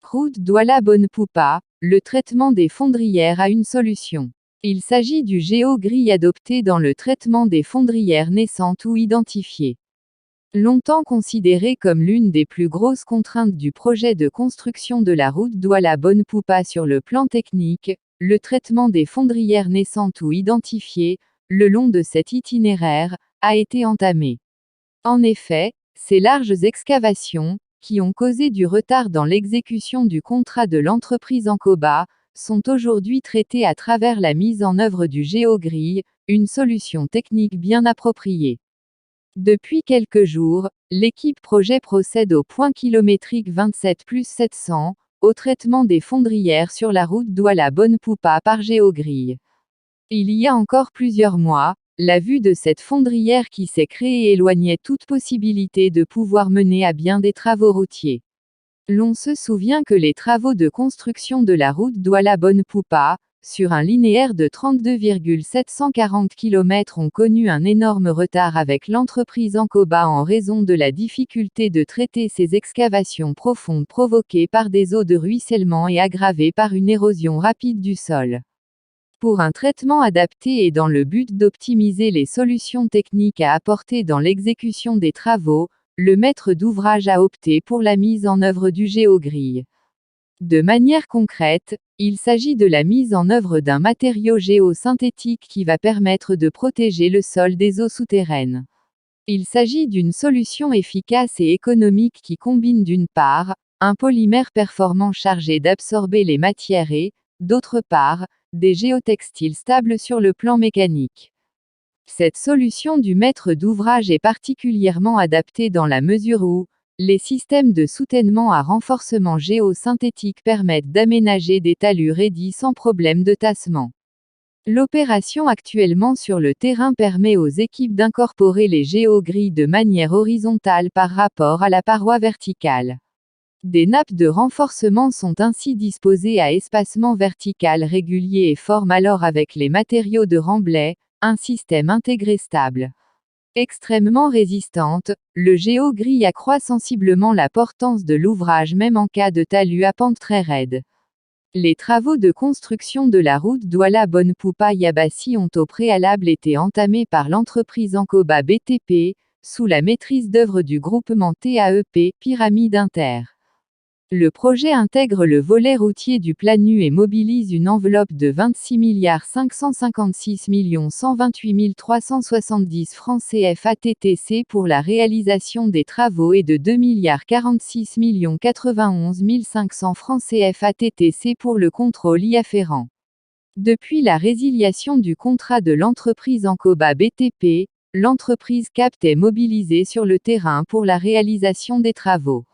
Route Douala-Bonne-Poupa, le traitement des fondrières a une solution. Il s'agit du géogris adopté dans le traitement des fondrières naissantes ou identifiées. Longtemps considéré comme l'une des plus grosses contraintes du projet de construction de la route Douala-Bonne-Poupa sur le plan technique, le traitement des fondrières naissantes ou identifiées, le long de cet itinéraire, a été entamé. En effet, ces larges excavations, qui ont causé du retard dans l'exécution du contrat de l'entreprise Ancoba, sont aujourd'hui traitées à travers la mise en œuvre du géogris, une solution technique bien appropriée. Depuis quelques jours, l'équipe projet procède au point kilométrique 27+700, au traitement des fondrières sur la route Douala-Bonne-Poupa par géogris. Il y a encore plusieurs mois, la vue de cette fondrière qui s'est créée éloignait toute possibilité de pouvoir mener à bien des travaux routiers. L'on se souvient que les travaux de construction de la route Douala-Bonne-Poupa, sur un linéaire de 32,740 km ont connu un énorme retard avec l'entreprise Ancoba en raison de la difficulté de traiter ces excavations profondes provoquées par des eaux de ruissellement et aggravées par une érosion rapide du sol. Pour un traitement adapté et dans le but d'optimiser les solutions techniques à apporter dans l'exécution des travaux, le maître d'ouvrage a opté pour la mise en œuvre du géogris. De manière concrète, il s'agit de la mise en œuvre d'un matériau géosynthétique qui va permettre de protéger le sol des eaux souterraines. Il s'agit d'une solution efficace et économique qui combine d'une part, un polymère performant chargé d'absorber les matières et, d'autre part, des géotextiles stables sur le plan mécanique. Cette solution du maître d'ouvrage est particulièrement adaptée dans la mesure où, les systèmes de soutènement à renforcement géosynthétique permettent d'aménager des talus raidis sans problème de tassement. L'opération actuellement sur le terrain permet aux équipes d'incorporer les géogris de manière horizontale par rapport à la paroi verticale. Des nappes de renforcement sont ainsi disposées à espacement vertical régulier et forment alors avec les matériaux de remblai, un système intégré stable. Extrêmement résistante, le géogris accroît sensiblement la portance de l'ouvrage même en cas de talus à pente très raide. Les travaux de construction de la route Douala-Bonne-Poupa-Yabassi ont au préalable été entamés par l'entreprise Ancoba BTP, sous la maîtrise d'œuvre du groupement TAEP, Pyramide Inter. Le projet intègre le volet routier du Planu et mobilise une enveloppe de 26 556 128 370 francs CFA TTC pour la réalisation des travaux et de 2 46 91 500 francs CFA TTC pour le contrôle y afférent. Depuis la résiliation du contrat de l'entreprise Ancoba BTP, l'entreprise CAPT est mobilisée sur le terrain pour la réalisation des travaux.